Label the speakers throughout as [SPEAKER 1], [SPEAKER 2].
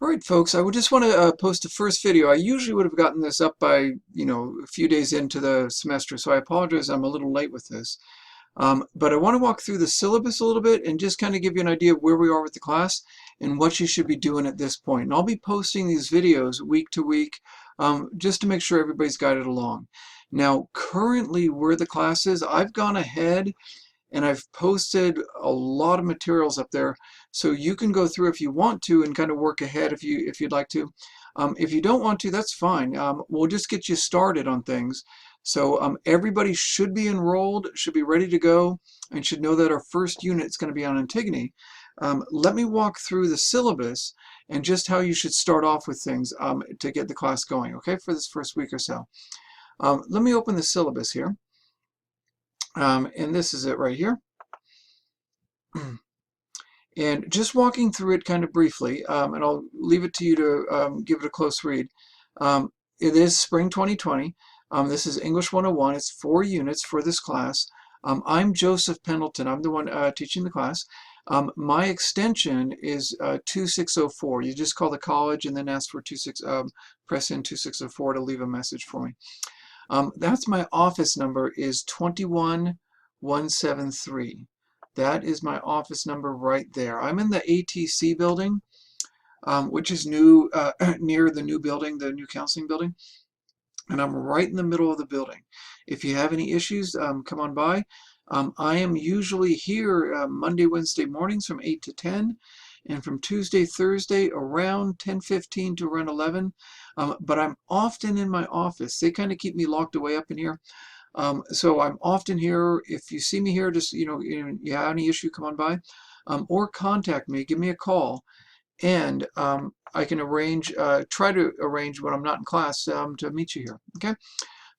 [SPEAKER 1] All right, folks, I would just want to post a first video. I usually would have gotten this up by, a few days into the semester, so I apologize I'm a little late with this. But I want to walk through the syllabus a little bit and just kind of give you an idea of where we are with the class and what you should be doing at this point. And I'll be posting these videos week to week just to make sure everybody's guided along. Now, currently where the class is, I've gone ahead and I've posted a lot of materials up there, so you can go through if you want to and kind of work ahead if you'd like to. If you don't want to, that's fine. We'll just get you started on things. So everybody should be enrolled, should be ready to go, and should know that our first unit is going to be on Antigone. Let me walk through the syllabus and just how you should start off with things to get the class going, okay, for this first week or so. Let me open the syllabus here. And this is it right here. And just walking through it kind of briefly, and I'll leave it to you to give it a close read. It is spring 2020. This is English 101. It's 4 units for this class. I'm Joseph Pendleton. I'm the one teaching the class. My extension is 2604. You just call the college and then ask for press in 2604 to leave a message for me. That's my office number is 21173. That is my office number right there. I'm in the ATC building, which is new near the new building, the new counseling building. And I'm right in the middle of the building. If you have any issues, come on by. I am usually here Monday, Wednesday mornings from 8 to 10. And from Tuesday, Thursday around 10:15 to around 11. But I'm often in my office. They kind of keep me locked away up in here. So I'm often here. If you see me here, just, you have any issue, come on by. Or contact me, give me a call. And I can try to arrange when I'm not in class to meet you here, okay?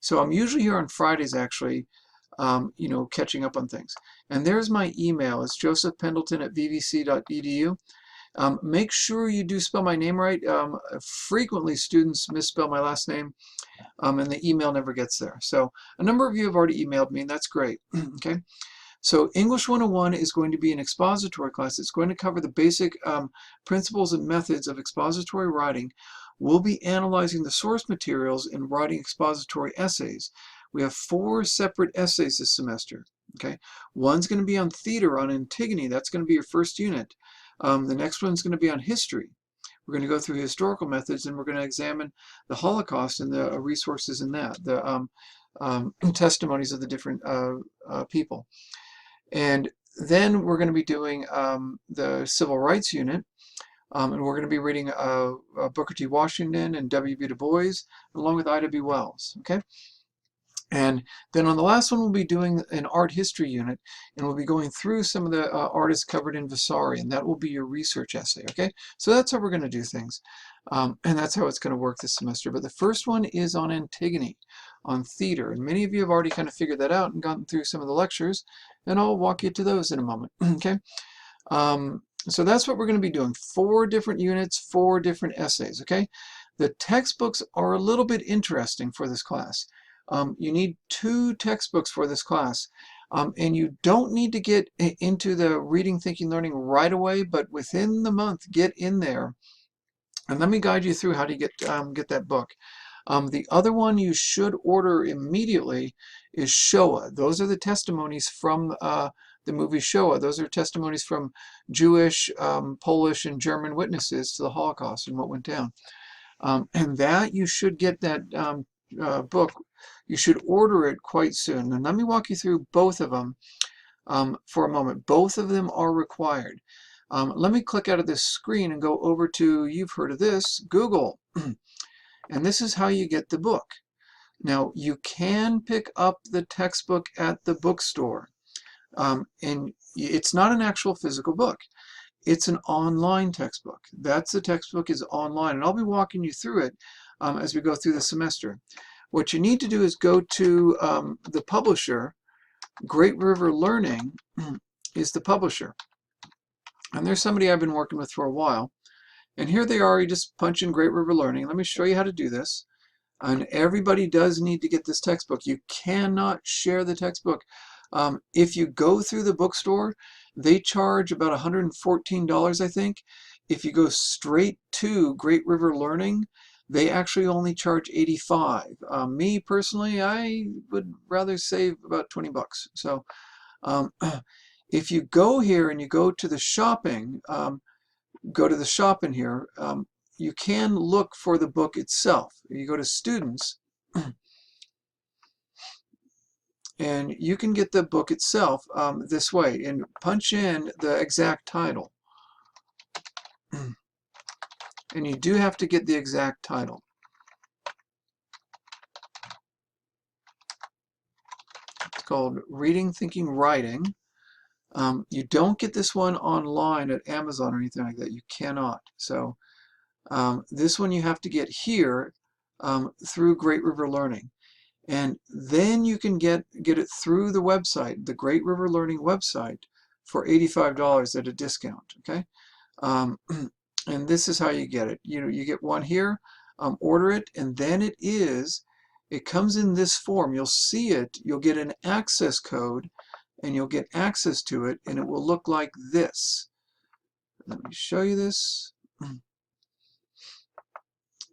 [SPEAKER 1] So I'm usually here on Fridays, actually, catching up on things. And there's my email. It's josephpendleton@vvc.edu. Make sure you do spell my name right. Frequently, students misspell my last name, and the email never gets there. So a number of you have already emailed me, and that's great, okay? So English 101 is going to be an expository class. It's going to cover the basic principles and methods of expository writing. We'll be analyzing the source materials and writing expository essays. We have 4 separate essays this semester. Okay, one's going to be on theater, on Antigone. That's going to be your first unit. The next one's going to be on history. We're going to go through historical methods, and we're going to examine the Holocaust and the resources in that, the testimonies of the different people. And then we're going to be doing the civil rights unit, and we're going to be reading Booker T. Washington and W.B. Du Bois, along with I.W. Wells, okay? And then on the last one, we'll be doing an art history unit, and we'll be going through some of the artists covered in Vasari, and that will be your research essay, okay? So that's how we're going to do things, and that's how it's going to work this semester. But the first one is on Antigone, on theater, and many of you have already kind of figured that out and gotten through some of the lectures, and I'll walk you to those in a moment, okay? So that's what we're going to be doing, 4 different units, 4 different essays, okay? The textbooks are a little bit interesting for this class. You need 2 textbooks for this class, and you don't need to get into the reading, thinking, learning right away, but within the month, get in there. And let me guide you through how to get that book. The other one you should order immediately is Shoah. Those are the testimonies from the movie Shoah. Those are testimonies from Jewish, Polish, and German witnesses to the Holocaust and what went down. And that you should get that book. You should order it quite soon. And let me walk you through both of them for a moment. Both of them are required. Let me click out of this screen and go over to, you've heard of this, Google. And this is how you get the book. Now, you can pick up the textbook at the bookstore. And it's not an actual physical book. It's an online textbook. That's the textbook is online. And I'll be walking you through it as we go through the semester. What you need to do is go to the publisher. Great River Learning is the publisher. And there's somebody I've been working with for a while. And here they are. You just punch in Great River Learning. Let me show you how to do this. And everybody does need to get this textbook. You cannot share the textbook. If you go through the bookstore, they charge about $114, I think. if you go straight to Great River Learning, they actually only charge $85. Me personally, I would rather save about 20 bucks. So if you go here and you go to the shopping, go to the shop in here, you can look for the book itself. You go to students and you can get the book itself this way and punch in the exact title. And you do have to get the exact title. It's called Reading, Thinking, Writing. You don't get this one online at Amazon or anything like that. You cannot. So this one you have to get here through Great River Learning. And then you can get it through the website, the Great River Learning website, for $85 at a discount. Okay, and this is how you get it. You get one here, order it, and then it comes in this form. You'll see it. You'll get an access code, and you'll get access to it, and it will look like this. Let me show you this.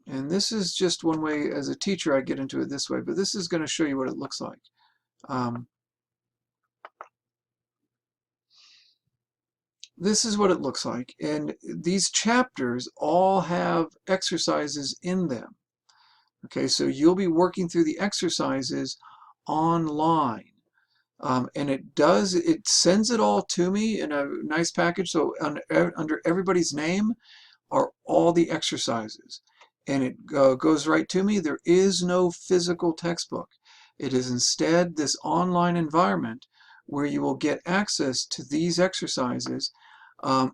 [SPEAKER 1] And this is just one way, as a teacher, I get into it this way, but this is going to show you what it looks like. This is what it looks like, and these chapters all have exercises in them. Okay, so you'll be working through the exercises online. And it sends it all to me in a nice package. So under everybody's name are all the exercises. And it goes right to me. There is no physical textbook. It is instead this online environment where you will get access to these exercises, and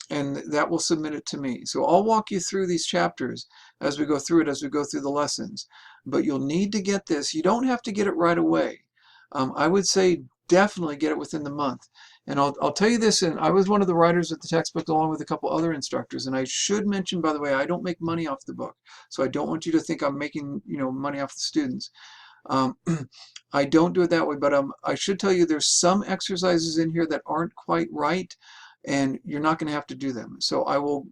[SPEAKER 1] that will submit it to me. So I'll walk you through these chapters as we go through the lessons. But you'll need to get this. You don't have to get it right away. I would say definitely get it within the month. And I'll tell you this, and I was one of the writers of the textbook along with a couple other instructors, and I should mention, by the way, I don't make money off the book, so I don't want you to think I'm making money off the students. I don't do it that way, but I should tell you there's some exercises in here that aren't quite right, and you're not going to have to do them. So I will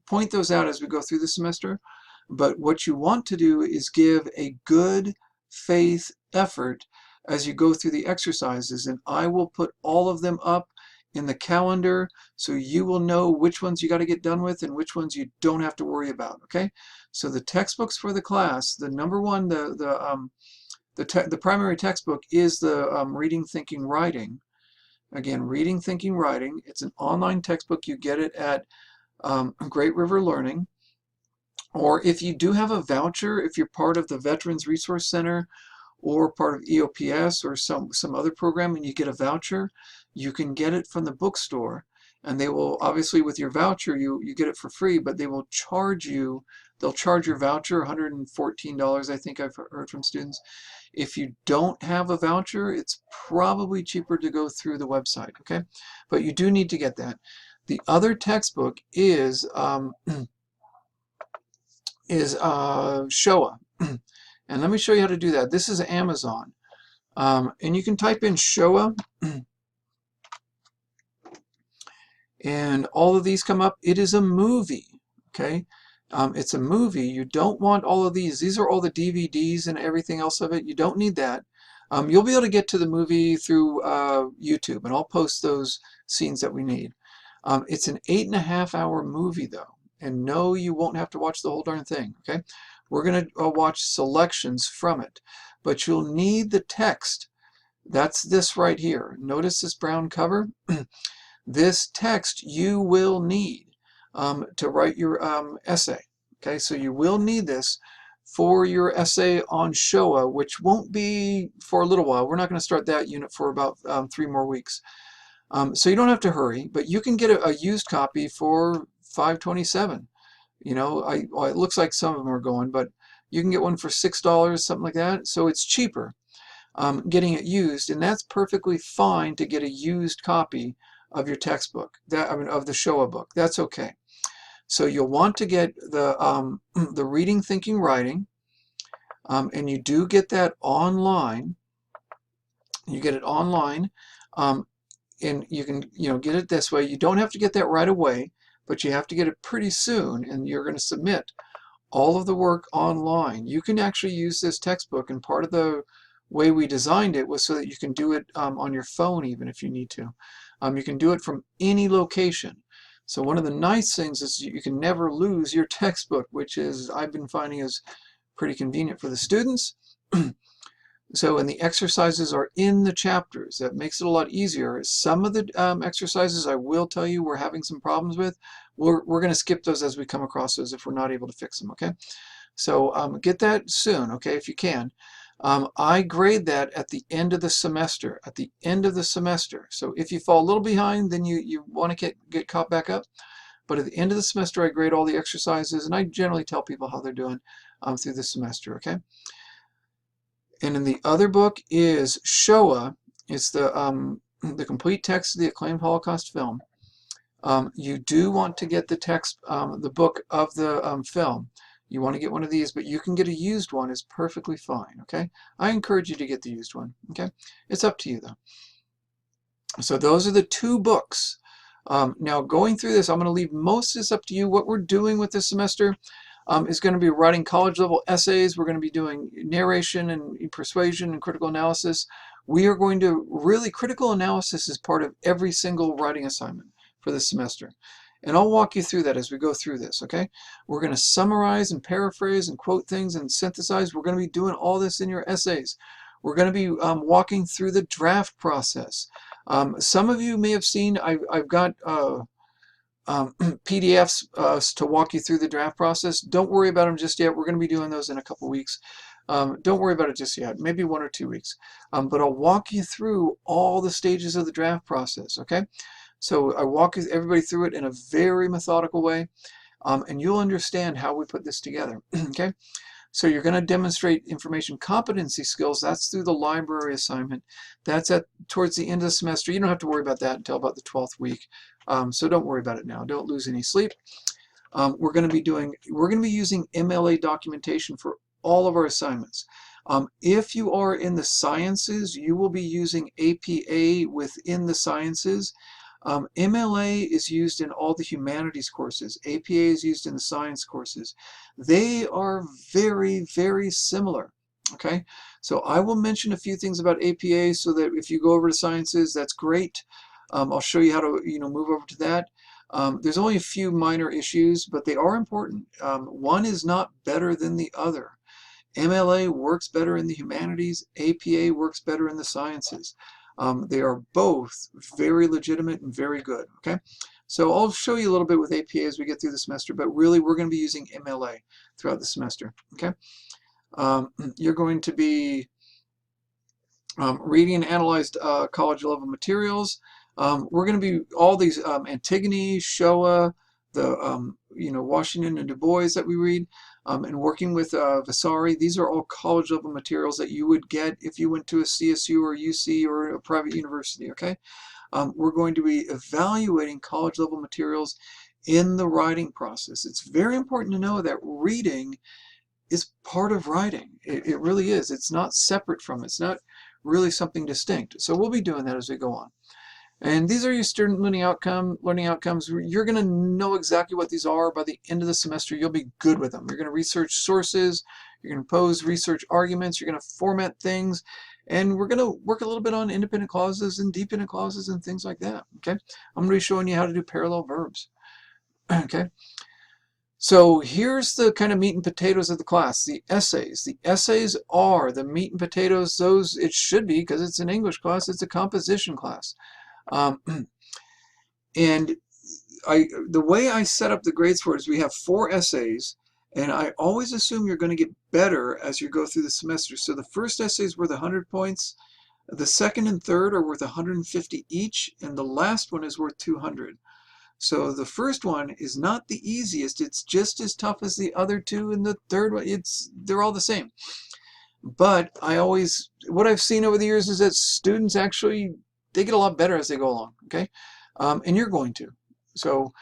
[SPEAKER 1] point those out as we go through the semester, but what you want to do is give a good faith effort as you go through the exercises, and I will put all of them up in the calendar so you will know which ones you got to get done with and which ones you don't have to worry about. Okay, so the textbooks for the class, the number one, the primary textbook is the Reading, Thinking, Writing. Again, Reading, Thinking, Writing. It's an online textbook. You get it at Great River Learning. Or if you do have a voucher, if you're part of the Veterans Resource Center or part of EOPS or some other program and you get a voucher, you can get it from the bookstore. And they will, obviously with your voucher, you get it for free, but they will charge you, they'll charge your voucher $114, I think I've heard from students. If you don't have a voucher, it's probably cheaper to go through the website, okay? But you do need to get that. The other textbook is Showa. And let me show you how to do that. This is Amazon. And you can type in Showa. And all of these come up. It is a movie, okay? It's a movie. You don't want all of these. These are all the DVDs and everything else of it. You don't need that. You'll be able to get to the movie through YouTube, and I'll post those scenes that we need. It's an 8.5-hour movie, though. And no, you won't have to watch the whole darn thing, okay? We're going to watch selections from it. But you'll need the text. That's this right here. Notice this brown cover? This text you will need to write your essay. Okay, so you will need this for your essay on Showa, which won't be for a little while. We're not going to start that unit for about 3 more weeks. So you don't have to hurry, but you can get a used copy for $5.27. It looks like some of them are going, but you can get one for $6, something like that. So it's cheaper getting it used, and that's perfectly fine to get a used copy of your textbook, of the Showa book. That's okay. So you'll want to get the Reading, Thinking, Writing, and you do get that online. You get it online, and you can get it this way. You don't have to get that right away, but you have to get it pretty soon, and you're going to submit all of the work online. You can actually use this textbook, and part of the way we designed it was so that you can do it on your phone even if you need to. You can do it from any location. So one of the nice things is you can never lose your textbook, which is I've been finding is pretty convenient for the students. So, and the exercises are in the chapters. That makes it a lot easier. Some of the exercises I will tell you we're having some problems with. We're going to skip those as we come across those if we're not able to fix them, okay? So get that soon, okay, if you can. I grade that at the end of the semester, So if you fall a little behind, then you want to get caught back up. But at the end of the semester, I grade all the exercises, and I generally tell people how they're doing through the semester, okay? And in the other book is Shoah. It's the complete text of the acclaimed Holocaust film. You do want to get the text, the book of the film. You want to get one of these, but you can get a used one. It's perfectly fine, okay? I encourage you to get the used one, okay? It's up to you, though. So those are the two books. Now, going through this, I'm going to leave most of this up to you. What we're doing with this semester is going to be writing college-level essays. We're going to be doing narration and persuasion and critical analysis. We are going to critical analysis is part of every single writing assignment for this semester. And I'll walk you through that as we go through this, okay? We're going to summarize and paraphrase and quote things and synthesize. We're going to be doing all this in your essays. We're going to be walking through the draft process. Some of you may have seen I've got PDFs to walk you through the draft process. Don't worry about them just yet. We're going to be doing those in a couple weeks. Don't worry about it just yet, maybe 1 or 2 weeks. But I'll walk you through all the stages of the draft process, okay? So I walk everybody through it in a very methodical way, and you'll understand how we put this together, okay? So you're going to demonstrate information competency skills. That's through the library assignment. That's towards the end of the semester. You don't have to worry about that until about the 12th week. So don't worry about it now. Don't lose any sleep. We're going to be using MLA documentation for all of our assignments. If you are in the sciences, you will be using APA within the sciences. MLA is used in all the humanities courses. APA is used in the science courses. They are very, very similar. Okay, so I will mention a few things about APA so that if you go over to sciences, that's great. I'll show you how to move over to that. There's only a few minor issues, but they are important. One is not better than the other. MLA works better in the humanities. APA works better in the sciences. They are both very legitimate and very good, okay? So I'll show you a little bit with APA as we get through the semester, but really we're going to be using MLA throughout the semester, okay? You're going to be reading and analyzed college-level materials. We're going to be all these Antigone, Shoah, the Washington and Du Bois that we read, and working with Vasari. These are all college-level materials that you would get if you went to a CSU or UC or a private university, okay? We're going to be evaluating college-level materials in the writing process. It's very important to know that reading is part of writing. It really is. It's not separate from it. It's not really something distinct. So we'll be doing that as we go on. And these are your student learning outcomes. You're going to know exactly what these are by the end of the semester. You'll be good with them. You're going to research sources. You're going to pose research arguments. You're going to format things. And we're going to work a little bit on independent clauses and dependent clauses and things like that. Okay. I'm going to be showing you how to do parallel verbs. Okay. So here's the kind of meat and potatoes of the class, the essays. The essays are the meat and potatoes. Those it should be because it's an English class. It's a composition class. And the way I set up the grades for it is we have 4 essays, and I always assume you're going to get better as you go through the semester. So the first essay is worth 100 points, the second and third are worth 150 each, and the last one is worth 200. So the first one is not the easiest. It's just as tough as the other 2, and the third one, they're all the same. But what I've seen over the years is that students actually, they get a lot better as they go along, okay? And you're going to. So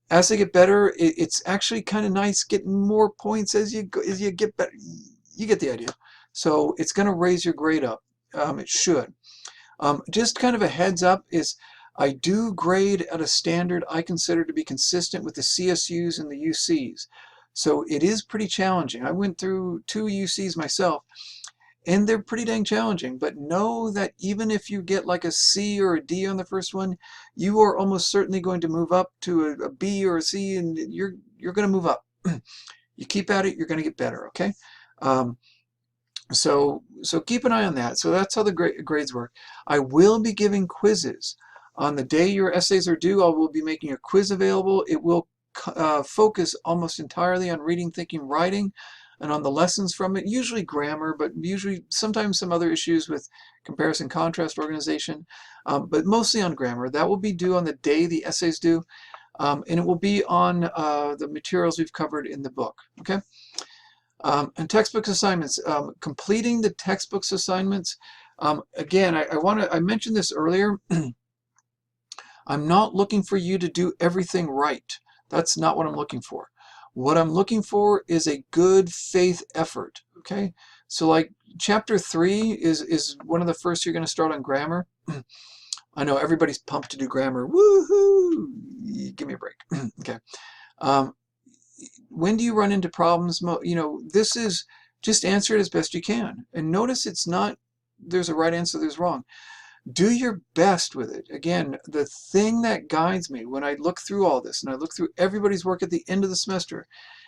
[SPEAKER 1] as they get better, it's actually kind of nice getting more points as you get better. You get the idea. So it's going to raise your grade up. It should. Just kind of a heads up is I do grade at a standard I consider to be consistent with the CSUs and the UCs. So it is pretty challenging. I went through 2 UCs myself, and they're pretty dang challenging. But know that even if you get like a C or a D on the first one, you are almost certainly going to move up to a B or a C, and you're going to move up. You keep at it, you're going to get better, okay? So keep an eye on that. So that's how the grades work. I will be giving quizzes. On the day your essays are due, I will be making a quiz available. It will focus almost entirely on reading, thinking, writing, and on the lessons from it, usually grammar, but usually sometimes some other issues with comparison, contrast, organization, but mostly on grammar. That will be due on the day the essays due, and it will be on the materials we've covered in the book, okay? And textbook assignments, completing the textbooks assignments. Again, I mentioned this earlier. I'm not looking for you to do everything right. That's not what I'm looking for. What I'm looking for is a good faith effort. Okay, so like chapter 3 is one of the first you're going to start on grammar. I know everybody's pumped to do grammar. Woohoo! Give me a break. Okay. When do you run into problems? This is just answer it as best you can. And notice it's not there's a right answer, there's wrong. Do your best with it. Again, the thing that guides me when I look through all this and I look through everybody's work at the end of the semester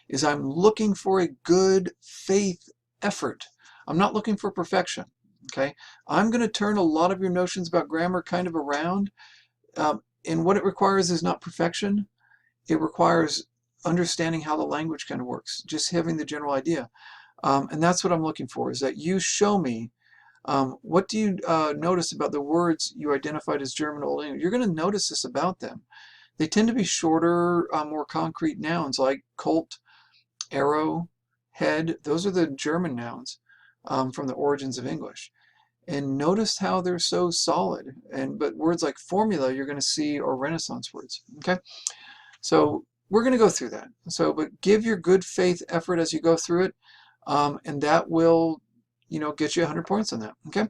[SPEAKER 1] is I'm looking for a good faith effort. I'm not looking for perfection. Okay, I'm going to turn a lot of your notions about grammar kind of around. And what it requires is not perfection. It requires understanding how the language kind of works, just having the general idea. And that's what I'm looking for, is that you show me what do you notice about the words you identified as German Old English. You're going to notice this about them. They tend to be shorter, more concrete nouns like colt, arrow, head. Those are the German nouns from the origins of English. And notice how they're so solid. But words like formula you're going to see are Renaissance words. Okay, so we're going to go through that. But give your good faith effort as you go through it, and that will, get you 100 points on that. Okay.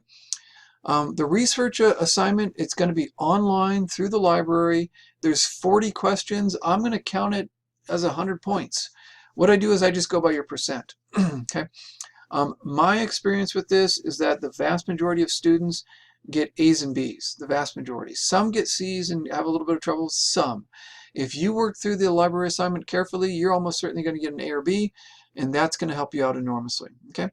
[SPEAKER 1] The research assignment, it's going to be online through the library. There's 40 questions. I'm going to count it as 100 points. What I do is I just go by your percent. Okay. My experience with this is that the vast majority of students get A's and B's, the vast majority. Some get C's and have a little bit of trouble, some. If you work through the library assignment carefully, you're almost certainly going to get an A or B, and that's going to help you out enormously. Okay.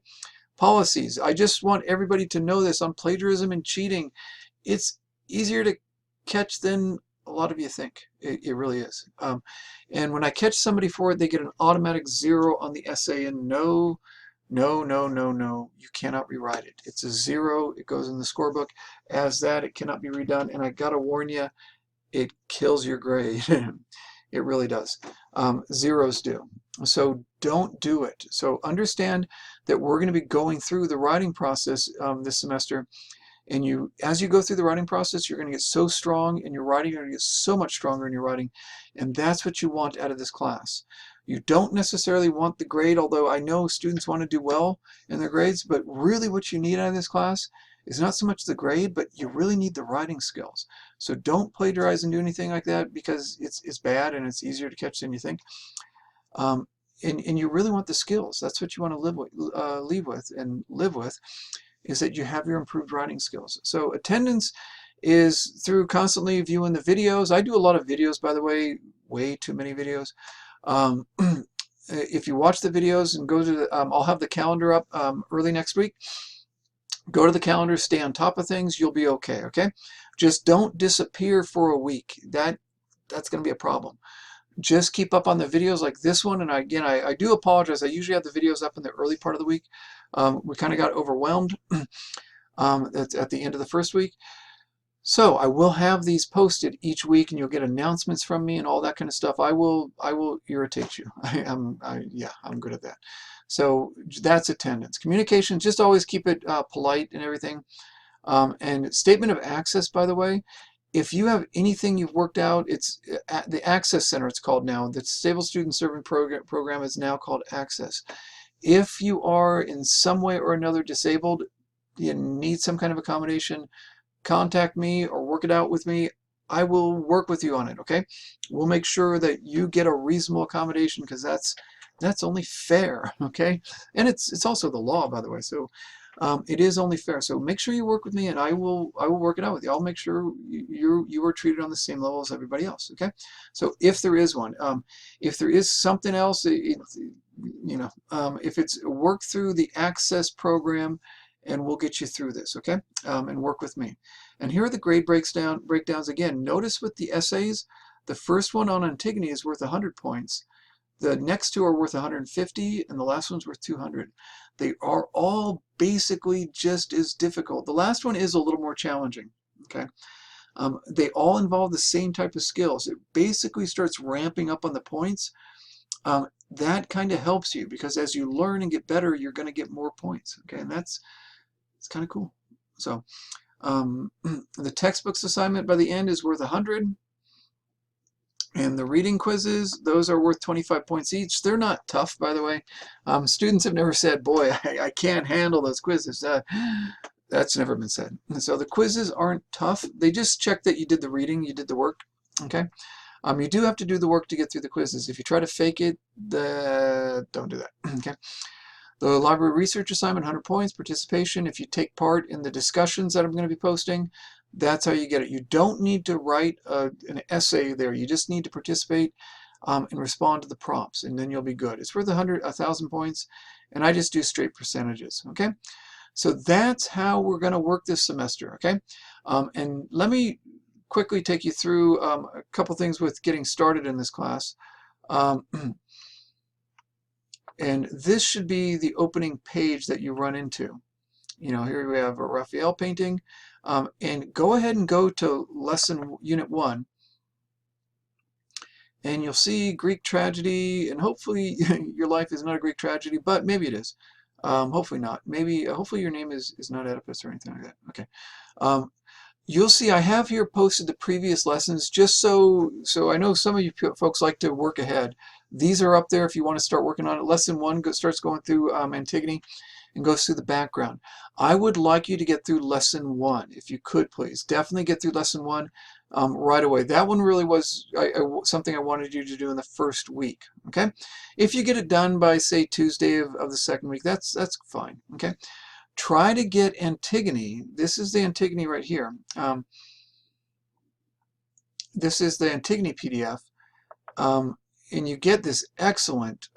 [SPEAKER 1] Policies. I just want everybody to know this on plagiarism and cheating. It's easier to catch than a lot of you think. It really is. And when I catch somebody for it, they get an automatic 0 on the essay, and no, you cannot rewrite it. It's a 0. It goes in the scorebook as that. It cannot be redone. And I gotta warn you, it kills your grade. It really does. Zeros do. So don't do it. So understand that we're going to be going through the writing process this semester. And as you go through the writing process, you're going to get so strong in your writing. You're going to get so much stronger in your writing. And that's what you want out of this class. You don't necessarily want the grade, although I know students want to do well in their grades. But really what you need out of this class is not so much the grade, but you really need the writing skills. So don't plagiarize and do anything like that, because it's bad and it's easier to catch than you think. And you really want the skills. That's what you want to live with, is that you have your improved writing skills. So attendance is through constantly viewing the videos. I do a lot of videos, by the way too many videos. If you watch the videos and go to the, I'll have the calendar up early next week. Go to the calendar, stay on top of things, you'll be okay, okay? Just don't disappear for a week. That's going to be a problem. Just keep up on the videos like this one. And again, I do apologize. I usually have the videos up in the early part of the week. We kind of got overwhelmed at the end of the first week. So I will have these posted each week, and you'll get announcements from me and all that kind of stuff. I will irritate you. I'm good at that. So that's attendance. Communication, just always keep it polite and everything. And statement of access, by the way, if you have anything you've worked out, it's at the Access Center, it's called now. The Disabled Student Serving Program is now called Access. If you are in some way or another disabled, you need some kind of accommodation, contact me or work it out with me. I will work with you on it, okay? We'll make sure that you get a reasonable accommodation because that's only fair, okay? And it's also the law, by the way. So it is only fair. So make sure you work with me, and I will work it out with you. I'll make sure you are treated on the same level as everybody else, okay? So if there is one, if there is something else, if it's work through the Access program, and we'll get you through this, okay? And work with me. And here are the grade breakdowns again. Notice with the essays, the first one on Antigone is worth 100 points. The next two are worth 150, and the last one's worth 200. They are all basically just as difficult. The last one is a little more challenging, okay? They all involve the same type of skills. It basically starts ramping up on the points. That kind of helps you because as you learn and get better, you're going to get more points, okay? And it's kind of cool. So the textbooks assignment by the end is worth 100. And the reading quizzes, those are worth 25 points each. They're not tough, by the way. Students have never said, boy, I can't handle those quizzes. That's never been said. So the quizzes aren't tough. They just check that you did the reading, you did the work, okay? You do have to do the work to get through the quizzes. If you try to fake it, don't do that, okay? The library research assignment, 100 points. Participation, if you take part in the discussions that I'm going to be posting, that's how you get it. You don't need to write an essay there. You just need to participate and respond to the prompts, and then you'll be good. It's worth 1,000 points, and I just do straight percentages, okay? So that's how we're going to work this semester, okay? And let me quickly take you through a couple things with getting started in this class. And this should be the opening page that you run into. You know, here we have a Raphael painting. And go ahead and go to Unit 1. And you'll see Greek tragedy. And hopefully your life is not a Greek tragedy, but maybe it is. Hopefully not. Hopefully your name is not Oedipus or anything like that. Okay. You'll see I have here posted the previous lessons just so I know some of you folks like to work ahead. These are up there if you want to start working on it. Lesson 1 starts going through Antigone and goes through the background. I would like you to get through Lesson 1 if you could, please. Definitely get through Lesson 1 right away. That one really was something I wanted you to do in the first week. Okay, if you get it done by say Tuesday of the second week, that's fine. Okay. Try to get Antigone. This is the Antigone right here. This is the Antigone PDF. And you get this excellent,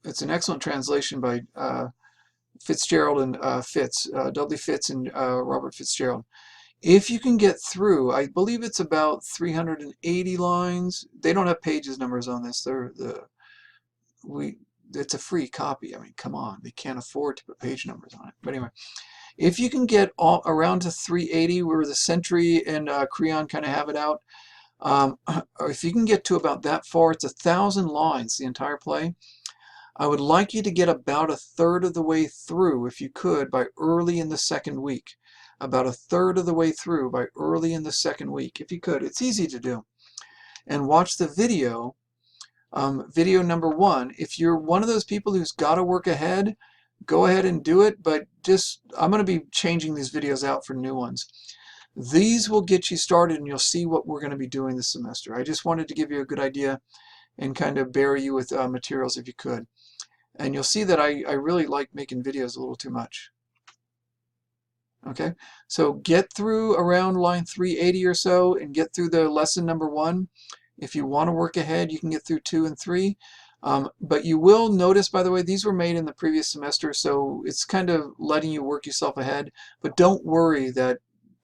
[SPEAKER 1] it's an excellent translation by Fitzgerald and Fitz, Dudley Fitz and Robert Fitzgerald. If you can get through, I believe it's about 380 lines. They don't have pages numbers on this. It's a free copy. I mean, come on, they can't afford to put page numbers on it. But anyway, if you can get around to 380, where the Century and Creon kind of have it out, or if you can get to about that far, it's 1,000 lines, the entire play. I would like you to get about 1/3 of the way through, if you could, by early in the second week. About 1/3 of the way through by early in the second week, if you could. It's easy to do. And watch the video. Video number 1. If you're one of those people who's got to work ahead, go ahead and do it, but I'm going to be changing these videos out for new ones. These will get you started and you'll see what we're going to be doing this semester. I just wanted to give you a good idea and kind of bury you with materials if you could. And you'll see that I really like making videos a little too much. Okay, so get through around line 380 or so and get through the lesson number 1. If you want to work ahead, you can get through 2 and 3. But you will notice, by the way, these were made in the previous semester, so it's kind of letting you work yourself ahead. But don't worry that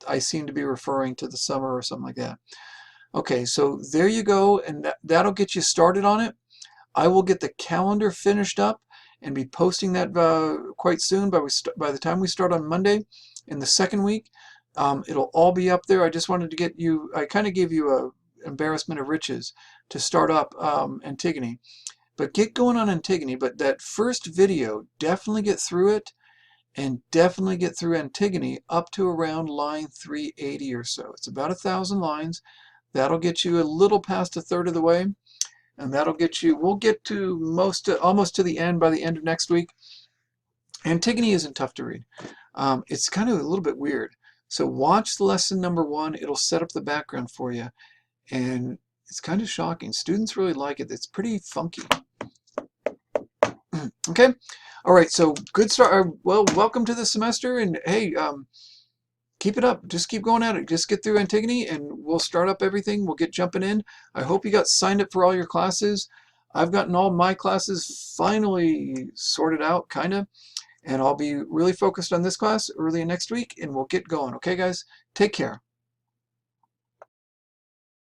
[SPEAKER 1] I seem to be referring to the summer or something like that. Okay, so there you go, and that'll get you started on it. I will get the calendar finished up and be posting that quite soon by the time we start on Monday in the second week. It'll all be up there. I just wanted to get you, I kind of gave you a embarrassment of riches to start up Antigone. But get going on Antigone, but that first video, definitely get through it and definitely get through Antigone up to around line 380 or so. It's about 1,000 lines. That'll get you a little past 1/3 of the way, and that'll get you, we'll get to almost to the end by the end of next week. Antigone isn't tough to read. It's kind of a little bit weird. So watch the lesson number 1. It'll set up the background for you. And it's kind of shocking. Students really like it. It's pretty funky. Okay. All right. So good start. Well, welcome to the semester. And hey, keep it up. Just keep going at it. Just get through Antigone and we'll start up everything. We'll get jumping in. I hope you got signed up for all your classes. I've gotten all my classes finally sorted out, kind of. And I'll be really focused on this class early next week and we'll get going. Okay, guys? Take care.